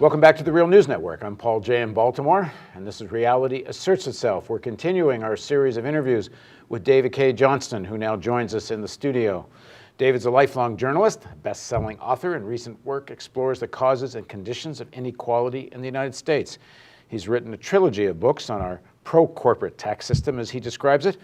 Welcome back to the Real News Network. I'm Paul Jay in Baltimore, and this is Reality Asserts Itself. We're continuing our series of interviews with David K. Johnston, who now joins us in the studio. David's a lifelong journalist, best-selling author, and recent work explores the causes and conditions of inequality in the United States. He's written a trilogy of books on our pro-corporate tax system, as he describes it.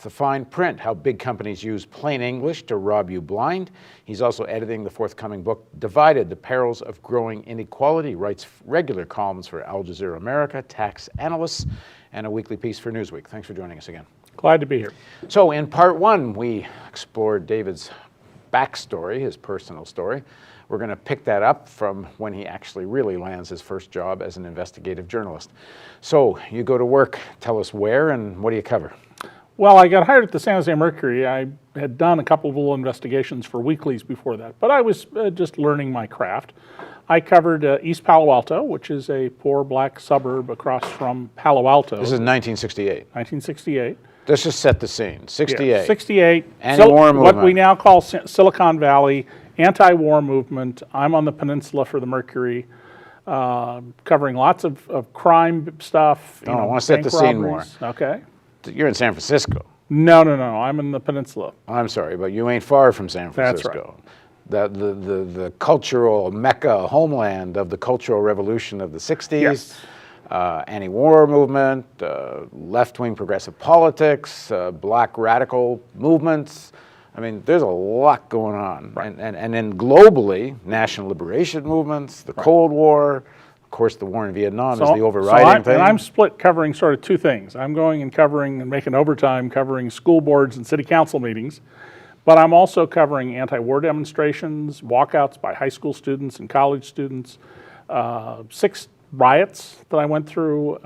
The fine print, how big companies use plain English to rob you blind. He's also editing the forthcoming book, Divided, The Perils of Growing Inequality. He writes regular columns for Al Jazeera America, tax analysts, and a weekly piece for Newsweek. Thanks for joining us again. Glad to be here. So in part one, we explored David's backstory, his personal story. We're going to pick that up from when he actually really lands his first job as an investigative journalist. So you go to work, tell us where and what do you cover? Well, I got hired at the San Jose Mercury. I had done a couple of little investigations for weeklies before that, but I was just learning my craft. I covered East Palo Alto, which is a poor black suburb across from Palo Alto. This is 1968. 1968. Let's just set the scene. 68. Yeah, 68. Anti-war movement. What we now call Silicon Valley, anti-war movement. I'm on the peninsula for the Mercury, covering lots of crime stuff. I want to set the scene more. Okay. You're in San Francisco. No. I'm in the peninsula. I'm sorry, but you ain't far from San Francisco. That's right. The cultural mecca, homeland of the Cultural Revolution of the 60s. Yes. Anti-war movement, left-wing progressive politics, black radical movements. I mean, there's a lot going on. Right. And then globally, national liberation movements, the Cold War. Of course, the war in Vietnam is the overriding thing. And I'm split covering sort of two things. I'm going and covering and making overtime covering school boards and city council meetings, but I'm also covering anti-war demonstrations, walkouts by high school students and college students, 6 riots that I went through,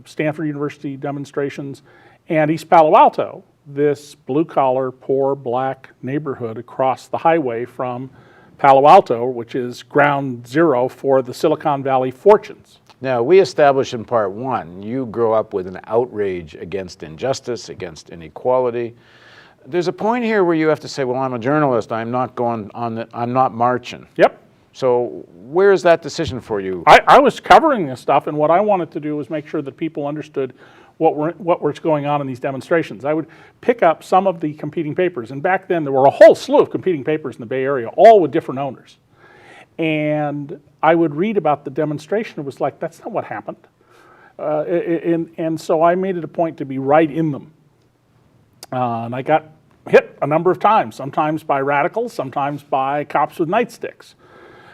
Stanford University demonstrations, and East Palo Alto, this blue-collar, poor black neighborhood across the highway from Palo Alto, which is ground zero for the Silicon Valley fortunes. Now, we established in part one, you grow up with an outrage against injustice, against inequality. There's a point here where you have to say, well, I'm a journalist, I'm not going on, I'm not marching. Yep. So where is that decision for you? I was covering this stuff, and what I wanted to do was make sure that people understood what was going on in these demonstrations. I would pick up some of the competing papers, and back then there were a whole slew of competing papers in the Bay Area, all with different owners. And I would read about the demonstration. It was like, that's not what happened. And so I made it a point to be right in them. And I got hit a number of times, sometimes by radicals, sometimes by cops with nightsticks.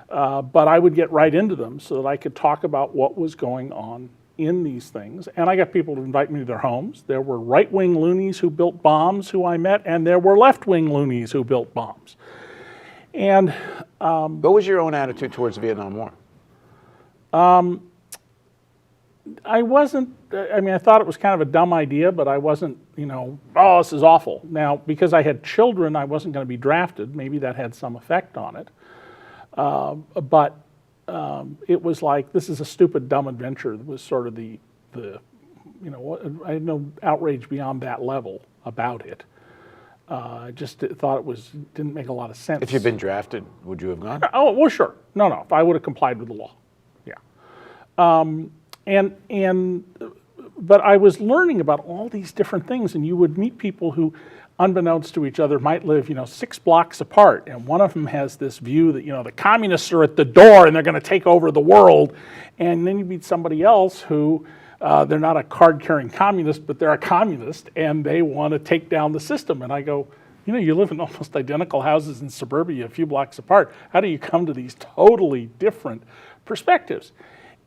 But I would get right into them so that I could talk about what was going on in these things. And I got people to invite me to their homes. There were right-wing loonies who built bombs who I met, and there were left-wing loonies who built bombs. And what was your own attitude towards the Vietnam War? I wasn't, I thought it was kind of a dumb idea, but I wasn't, oh, this is awful. Now, because I had children, I wasn't going to be drafted. Maybe that had some effect on it. But it was like, this is a stupid, dumb adventure. That was sort of I had no outrage beyond that level about it. I just thought didn't make a lot of sense. If you'd been drafted, would you have gone? Oh, well, sure. No, if I would have complied with the law, yeah. But I was learning about all these different things, and you would meet people who, unbeknownst to each other, might live, 6 blocks apart, and one of them has this view that, the communists are at the door and they're going to take over the world, and then you meet somebody else who, they're not a card-carrying communist, but they're a communist, and they want to take down the system. And I go, you live in almost identical houses in suburbia a few blocks apart. How do you come to these totally different perspectives?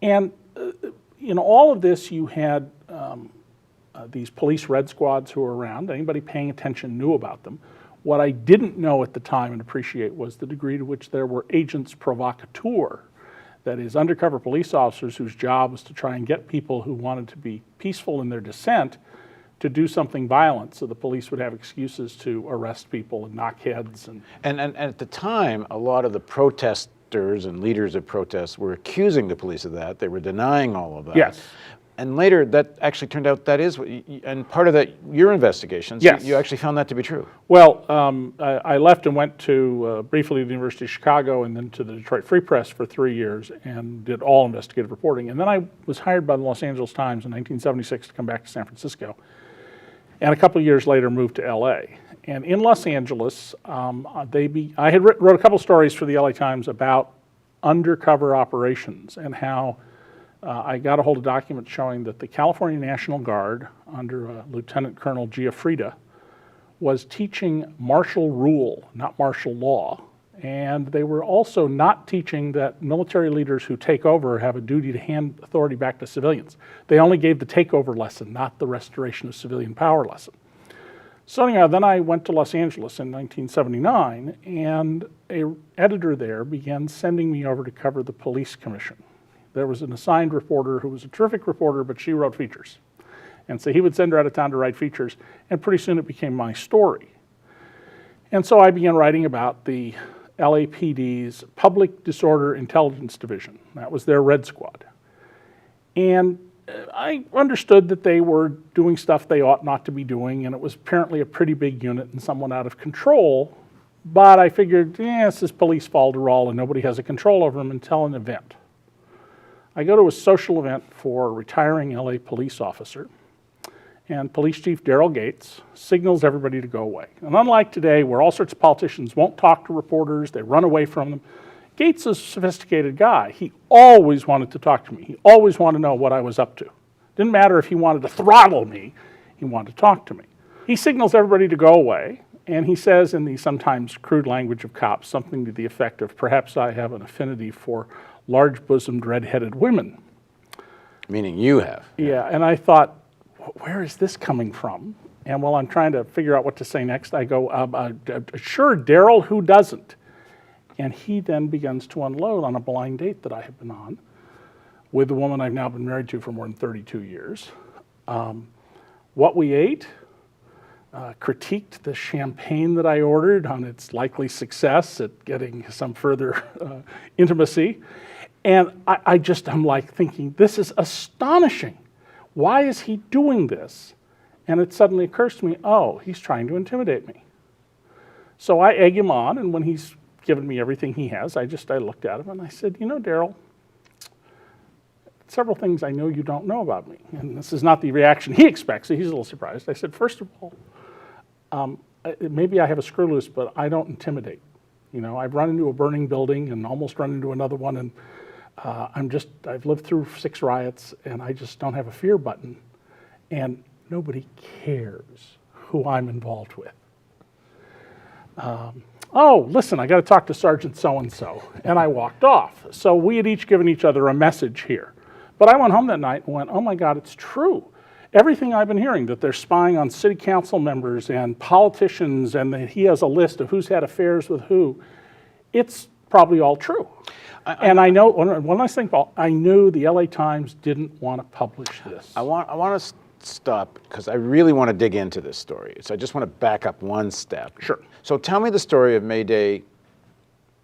And in all of this, you had these police red squads who were around. Anybody paying attention knew about them. What I didn't know at the time and appreciate was the degree to which there were agents provocateurs, that is, undercover police officers whose job was to try and get people who wanted to be peaceful in their dissent to do something violent, so the police would have excuses to arrest people and knock heads. And at the time, a lot of the protesters and leaders of protests were accusing the police of that. They were denying all of that. Yes. And later, that actually turned out that is, and part of that, your investigations, Yes. you actually found that to be true. Well, I left and went to briefly to the University of Chicago and then to the Detroit Free Press for 3 years and did all investigative reporting. And then I was hired by the Los Angeles Times in 1976 to come back to San Francisco. And a couple of years later moved to LA. And in Los Angeles, I had wrote a couple stories for the LA Times about undercover operations and how I got a hold of documents showing that the California National Guard under Lieutenant Colonel Giuffrida was teaching martial rule, not martial law. And they were also not teaching that military leaders who take over have a duty to hand authority back to civilians. They only gave the takeover lesson, not the restoration of civilian power lesson. So anyhow, then I went to Los Angeles in 1979, and an editor there began sending me over to cover the police commission. There was an assigned reporter who was a terrific reporter, but she wrote features. And so he would send her out of town to write features, and pretty soon it became my story. And so I began writing about the LAPD's Public Disorder Intelligence Division. That was their Red Squad. And I understood that they were doing stuff they ought not to be doing, and it was apparently a pretty big unit and somewhat out of control. But I figured, this is police falderall, and nobody has a control over them until an event. I go to a social event for a retiring LA police officer, and Police Chief Daryl Gates signals everybody to go away. And unlike today, where all sorts of politicians won't talk to reporters, they run away from them, Gates is a sophisticated guy. He always wanted to talk to me. He always wanted to know what I was up to. Didn't matter if he wanted to throttle me, he wanted to talk to me. He signals everybody to go away, and he says in the sometimes crude language of cops, something to the effect of, perhaps I have an affinity for large-bosomed, red-headed women. Meaning you have. Yeah, and I thought, where is this coming from? And while I'm trying to figure out what to say next, I go, sure, Daryl, who doesn't? And he then begins to unload on a blind date that I have been on with the woman I've now been married to for more than 32 years. What we ate, critiqued the champagne that I ordered on its likely success at getting some further intimacy. And I'm like thinking, this is astonishing. Why is he doing this? And it suddenly occurs to me, oh, he's trying to intimidate me. So I egg him on, and when he's given me everything he has, I looked at him and I said, Daryl, several things I know you don't know about me. And this is not the reaction he expects, so he's a little surprised. I said, first of all, maybe I have a screw loose, but I don't intimidate. I've run into a burning building and almost run into another one, and I've lived through 6 riots, and I just don't have a fear button. And nobody cares who I'm involved with. Oh, listen, I got to talk to Sergeant so-and-so. And I walked off. So we had each given each other a message here. But I went home that night and went, oh my God, it's true. Everything I've been hearing, that they're spying on city council members and politicians, and that he has a list of who's had affairs with who, it's probably all true. And I know, one last thing, Paul, I knew the LA Times didn't want to publish this. I want to stop, because I really want to dig into this story. So I just want to back up one step. Sure. So tell me the story of May Day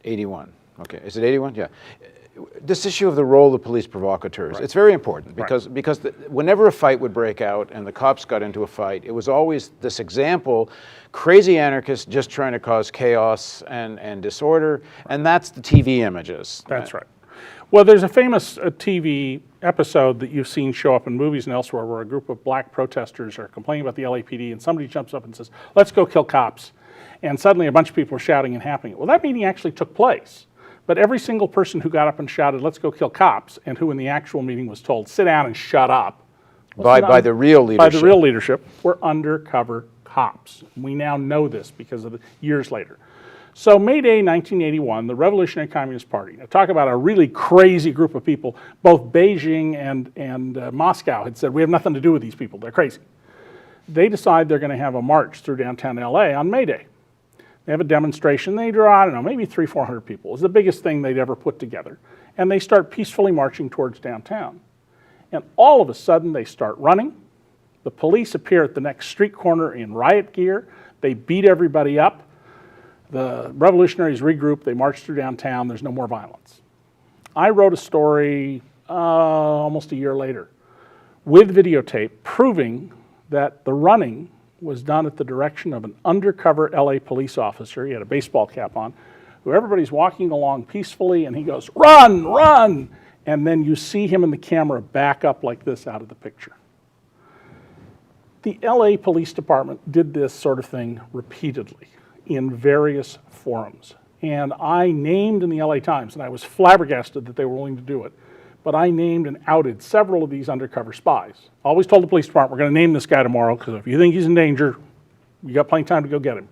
81. Okay, is it 81? Yeah. This issue of the role of police provocateurs, Right. It's very important because, Right. Whenever a fight would break out and the cops got into a fight, it was always this example, crazy anarchists just trying to cause chaos and disorder, and that's the TV images. That's right. Well, there's a famous TV episode that you've seen show up in movies and elsewhere where a group of black protesters are complaining about the LAPD, and somebody jumps up and says, let's go kill cops. And suddenly a bunch of people are shouting and happening. Well, that meeting actually took place. But every single person who got up and shouted, let's go kill cops, and who in the actual meeting was told, sit down and shut up. By the real leadership. By the real leadership, were undercover cops. We now know this because of the years later. So May Day 1981, the Revolutionary Communist Party, now talk about a really crazy group of people, both Beijing and Moscow had said, we have nothing to do with these people, they're crazy. They decide they're going to have a march through downtown LA on May Day. They have a demonstration. They draw, I don't know, maybe 300-400 people. It was the biggest thing they'd ever put together. And they start peacefully marching towards downtown. And all of a sudden, they start running. The police appear at the next street corner in riot gear. They beat everybody up. The revolutionaries regroup. They march through downtown. There's no more violence. I wrote a story almost a year later with videotape proving that the running was done at the direction of an undercover LA police officer. He had a baseball cap on, who everybody's walking along peacefully, and he goes, "Run, run!" And then you see him in the camera back up like this out of the picture. The LA Police Department did this sort of thing repeatedly in various forums. And I named in the LA Times, and I was flabbergasted that they were willing to do it, but I named and outed several of these undercover spies. Always told the police department, we're going to name this guy tomorrow, because if you think he's in danger, you got plenty of time to go get him.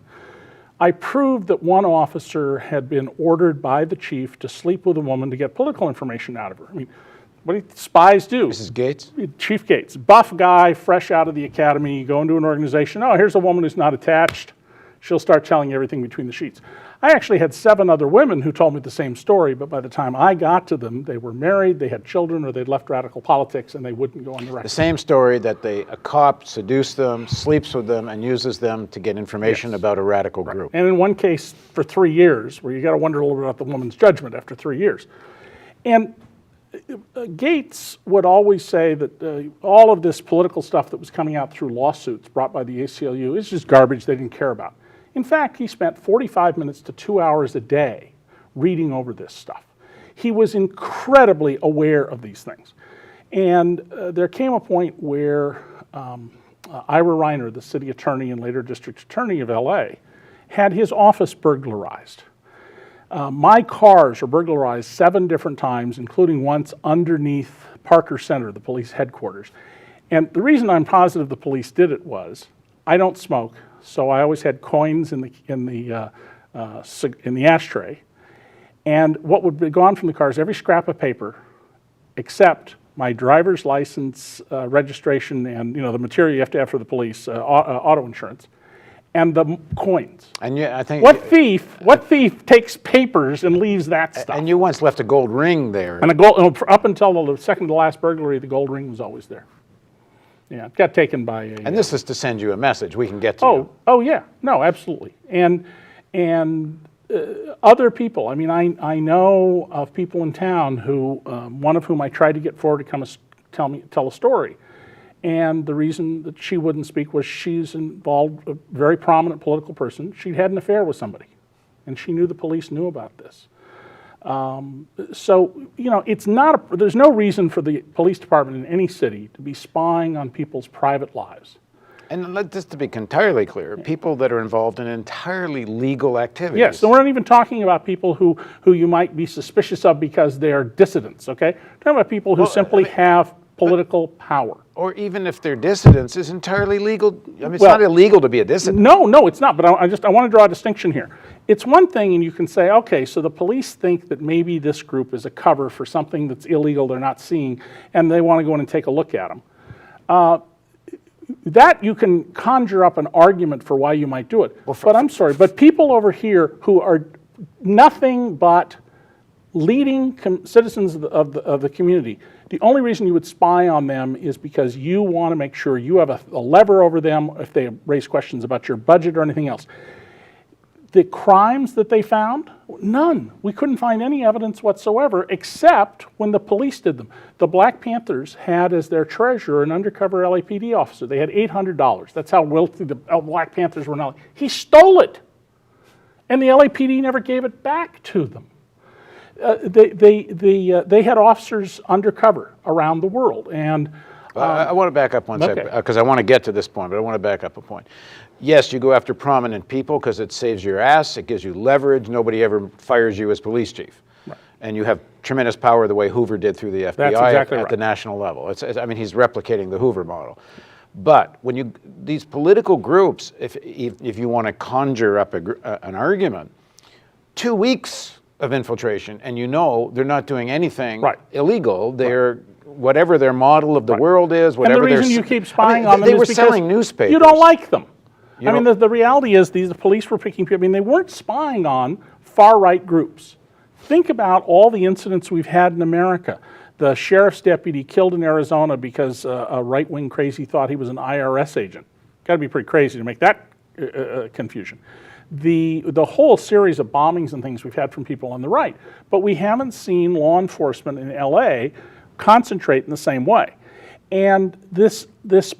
I proved that one officer had been ordered by the chief to sleep with a woman to get political information out of her. I mean, what do spies do? Mrs. Gates? Chief Gates, buff guy, fresh out of the academy, you go into an organization, oh, here's a woman who's not attached. She'll start telling you everything between the sheets. I actually had 7 other women who told me the same story, but by the time I got to them, they were married, they had children, or they'd left radical politics, and they wouldn't go on the record. The same story that a cop seduced them, sleeps with them, and uses them to get information about a radical group. And in one case, for 3 years, where you got to wonder a little bit about the woman's judgment after 3 years. And Gates would always say that all of this political stuff that was coming out through lawsuits brought by the ACLU is just garbage they didn't care about. In fact, he spent 45 minutes to 2 hours a day reading over this stuff. He was incredibly aware of these things. And there came a point where Ira Reiner, the city attorney and later district attorney of LA, had his office burglarized. My cars were burglarized 7 different times, including once underneath Parker Center, the police headquarters. And the reason I'm positive the police did it was, I don't smoke, so I always had coins in the ashtray. And what would be gone from the cars, every scrap of paper, except my driver's license, registration, and the material you have to have for the police, auto insurance, and the coins. And yeah, I think What thief takes papers and leaves that stuff? And you once left a gold ring there. And a gold, up until the second to last burglary, the gold ring was always there. Yeah, it got taken by a... And this is to send you a message. We can get to you. Oh yeah, no, absolutely. And other people. I mean, I know of people in town who, one of whom I tried to get forward to come tell a story. And the reason that she wouldn't speak was she's involved, a very prominent political person. She'd had an affair with somebody, and she knew the police knew about this. So, it's not, there's no reason for the police department in any city to be spying on people's private lives. And just to be entirely clear, people that are involved in entirely legal activities. Yes, so we're not even talking about people who you might be suspicious of because they're dissidents, okay? We're talking about people who simply have political power. Or even if they're dissidents, is entirely legal. I mean, it's not illegal to be a dissident. No, it's not, but I want to draw a distinction here. It's one thing, and you can say, okay, so the police think that maybe this group is a cover for something that's illegal they're not seeing, and they want to go in and take a look at them. That you can conjure up an argument for why you might do it. But I'm sorry, but people over here who are nothing but leading citizens of the community, the only reason you would spy on them is because you want to make sure you have a lever over them if they raise questions about your budget or anything else. The crimes that they found, none. We couldn't find any evidence whatsoever except when the police did them. The Black Panthers had as their treasurer an undercover LAPD officer. They had $800. That's how wealthy the Black Panthers were now. He stole it, and the LAPD never gave it back to them. They had officers undercover around the world, and I want to back up one second because I want to get to this point, but I want to back up a point. Yes, you go after prominent people because it saves your ass, it gives you leverage. Nobody ever fires you as police chief, right. And you have tremendous power the way Hoover did through the FBI. That's exactly at right. the national level. I mean, he's replicating the Hoover model. But when these political groups, if you want to conjure up an argument, 2 weeks of infiltration, and they're not doing anything illegal. They're whatever their model of the world is. Whatever. And the reason you keep spying on them they is were because selling newspapers. You don't like them. The reality is the police were picking people. I mean, they weren't spying on far-right groups. Think about all the incidents we've had in America. The sheriff's deputy killed in Arizona because a right-wing crazy thought he was an IRS agent. Got to be pretty crazy to make that confusion. The whole series of bombings and things we've had from people on the right, but we haven't seen law enforcement in LA concentrate in the same way. And this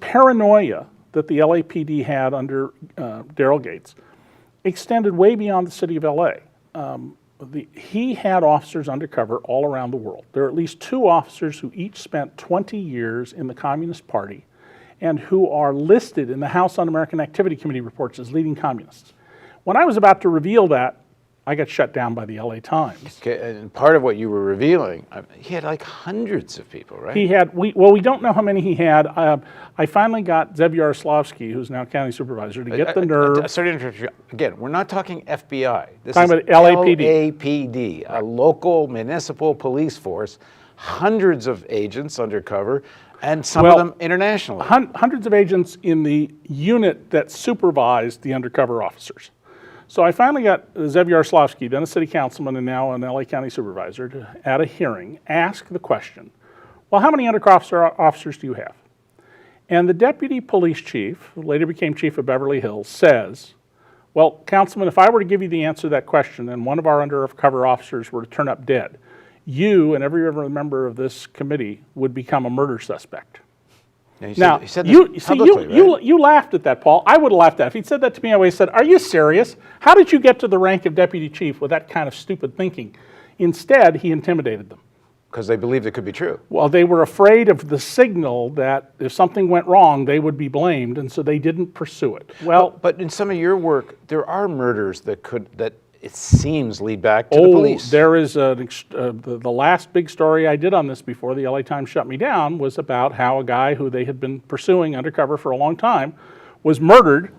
paranoia that the LAPD had under Daryl Gates extended way beyond the city of LA. He had officers undercover all around the world. There are at least 2 officers who each spent 20 years in the Communist Party and who are listed in the House Un-American Activity Committee reports as leading communists. When I was about to reveal that, I got shut down by the LA Times. Okay, and part of what you were revealing, he had like hundreds of people, right? He had, we don't know how many he had. I finally got Zev Yaroslavsky, who's now county supervisor, to get the nerve. Sorry to interrupt you. Again, we're not talking FBI. This Talking is about LAPD. LAPD, a local municipal police force, hundreds of agents undercover, and some of them internationally. Hundreds of agents in the unit that supervised the undercover officers. So I finally got Zev Yaroslavsky, then a city councilman and now an LA County supervisor, to, at a hearing, ask the question, well, how many undercover officers do you have? And the deputy police chief, who later became chief of Beverly Hills, says, well, councilman, if I were to give you the answer to that question and one of our undercover officers were to turn up dead, you and every other member of this committee would become a murder suspect. Now, he said this publicly, right? you laughed at that, Paul. I would have laughed at it. If he'd said that to me, I would have said, are you serious? How did you get to the rank of deputy chief with that kind of stupid thinking? Instead, he intimidated them. Because they believed it could be true. Well, they were afraid of the signal that if something went wrong, they would be blamed, and so they didn't pursue it. Well, but in some of your work, there are murders that it seems lead back to the police. There is the last big story I did on this before the LA Times shut me down was about how a guy who they had been pursuing undercover for a long time was murdered,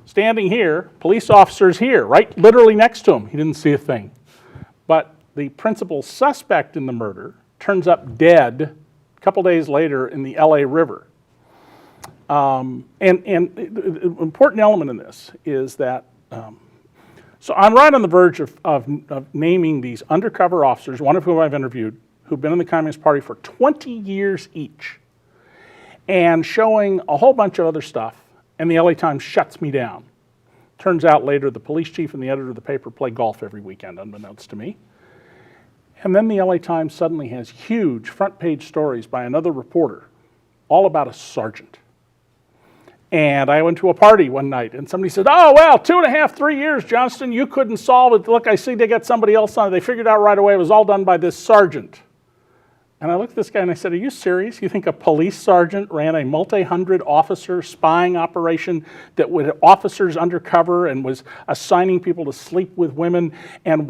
standing here, police officers here, right literally next to him. He didn't see a thing. But the principal suspect in the murder turns up dead a couple days later in the LA River. And the important element in this is that so I'm right on the verge of naming these undercover officers, one of whom I've interviewed, who've been in the Communist Party for 20 years each, and showing a whole bunch of other stuff, and the LA Times shuts me down. Turns out later the police chief and the editor of the paper play golf every weekend, unbeknownst to me. And then the LA Times suddenly has huge front page stories by another reporter, all about a sergeant. And I went to a party one night and somebody said, oh, well, 2.5, 3 years, Johnston, you couldn't solve it. Look, I see they got somebody else on it. They figured out right away it was all done by this sergeant. And I looked at this guy and I said, are you serious? You think a police sergeant ran a multi-hundred officer spying operation that with officers undercover and was assigning people to sleep with women and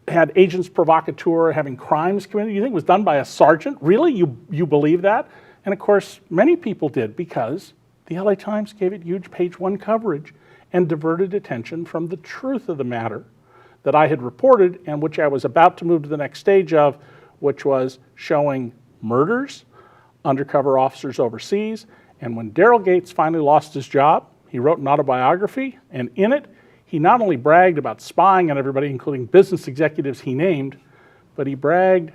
had agents provocateur having crimes committed? You think it was done by a sergeant? Really? You believe that? And of course, many people did because the LA Times gave it huge page 1 coverage and diverted attention from the truth of the matter that I had reported and which I was about to move to the next stage of, which was showing murders, undercover officers overseas. And when Daryl Gates finally lost his job, he wrote an autobiography, and in it, he not only bragged about spying on everybody, including business executives he named, but he bragged,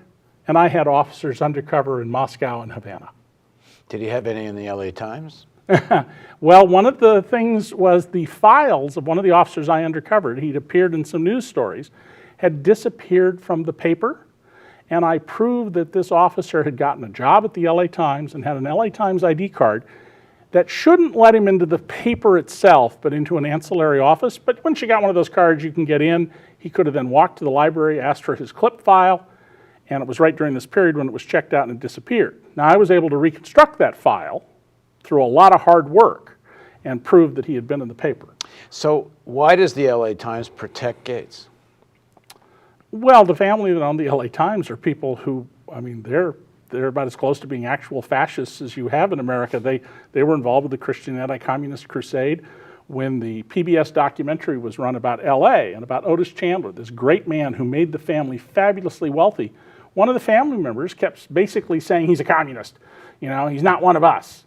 and I had officers undercover in Moscow and Havana. Did he have any in the LA Times? Well, one of the things was the files of one of the officers I undercovered. He'd appeared in some news stories, had disappeared from the paper, and I proved that this officer had gotten a job at the LA Times and had an LA Times ID card that shouldn't let him into the paper itself, but into an ancillary office. But once you got one of those cards, you can get in. He could have then walked to the library, asked for his clip file, and it was right during this period when it was checked out and it disappeared. Now, I was able to reconstruct that file through a lot of hard work and proved that he had been in the paper. So why does the LA Times protect Gates? Well, the family that owned the LA Times are people who, I mean, they're about as close to being actual fascists as you have in America. They were involved with the Christian anti-communist crusade when the PBS documentary was run about LA and about Otis Chandler, this great man who made the family fabulously wealthy. One of the family members kept basically saying he's a communist. You know, he's not one of us.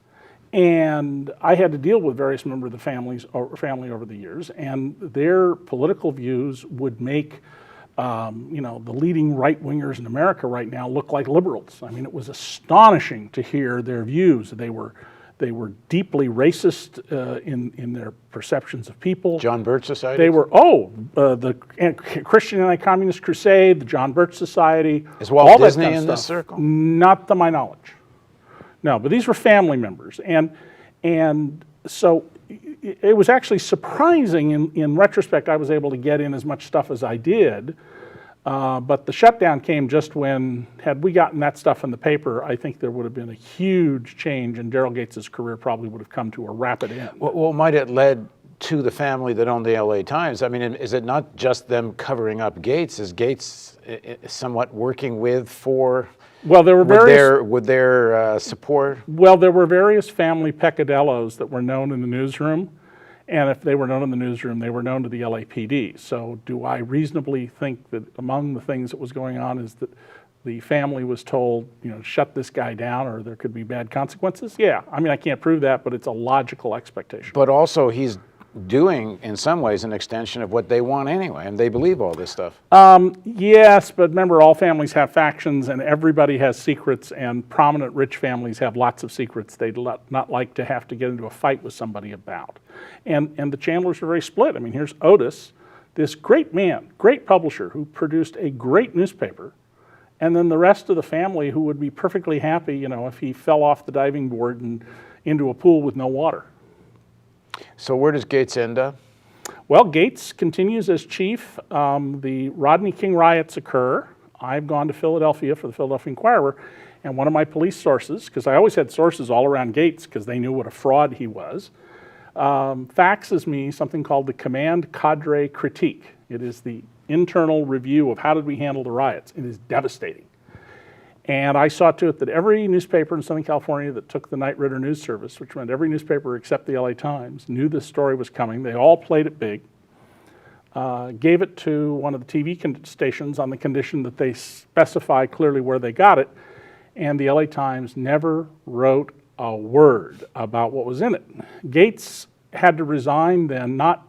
And I had to deal with various members of the family over the years, and their political views would make the leading right-wingers in America right now look like liberals. I mean, it was astonishing to hear their views. They were deeply racist in their perceptions of people. John Birch Society? They were, the Christian Anti-Communist Crusade, the John Birch Society. Is Walt Disney in this circle? Not to my knowledge. No, but these were family members. And so it was actually surprising in retrospect I was able to get in as much stuff as I did. But the shutdown came just when, had we gotten that stuff in the paper, I think there would have been a huge change, and Daryl Gates's career probably would have come to a rapid end. Well, might it led to the family that owned the LA Times? I mean, is it not just them covering up Gates? Is Gates somewhat working well, there were various, with their support? Well, there were various family peccadillos that were known in the newsroom. And if they were known in the newsroom, they were known to the LAPD. So do I reasonably think that among the things that was going on is that the family was told, shut this guy down or there could be bad consequences? Yeah, I mean, I can't prove that, but it's a logical expectation. But also he's doing, in some ways, an extension of what they want anyway, and they believe all this stuff. Yes, but remember, all families have factions and everybody has secrets, and prominent rich families have lots of secrets they'd not like to have to get into a fight with somebody about. And the Chandlers are very split. I mean, here's Otis, this great man, great publisher who produced a great newspaper, and then the rest of the family who would be perfectly happy, if he fell off the diving board and into a pool with no water. So where does Gates end up? Well, Gates continues as chief. The Rodney King riots occur. I've gone to Philadelphia for the Philadelphia Inquirer, and one of my police sources, because I always had sources all around Gates because they knew what a fraud he was, faxes me something called the Command Cadre Critique. It is the internal review of how did we handle the riots. It is devastating. And I saw to it that every newspaper in Southern California that took the Night Ritter news service, which meant every newspaper except the LA Times, knew this story was coming. They all played it big, gave it to one of the TV stations on the condition that they specify clearly where they got it, and the LA Times never wrote a word about what was in it. Gates had to resign then, not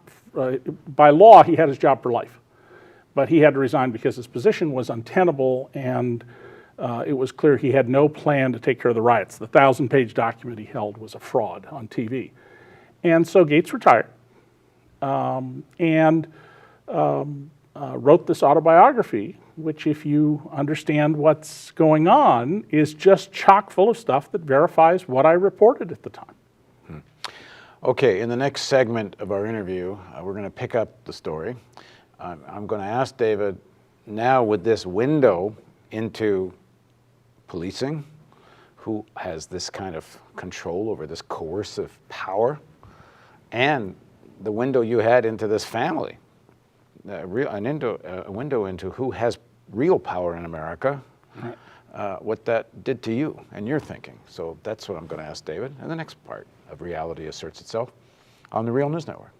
by law, he had his job for life, but he had to resign because his position was untenable, and it was clear he had no plan to take care of the riots. The 1,000-page document he held was a fraud on TV. And so Gates retired and wrote this autobiography, which, if you understand what's going on, is just chock full of stuff that verifies what I reported at the time. Okay, in the next segment of our interview, we're going to pick up the story. I'm going to ask David, now with this window into policing, who has this kind of control over this coercive power, and the window you had into this family, a window into who has real power in America, right. What that did to you and your thinking. So that's what I'm going to ask David in the next part of Reality Asserts Itself on the Real News Network.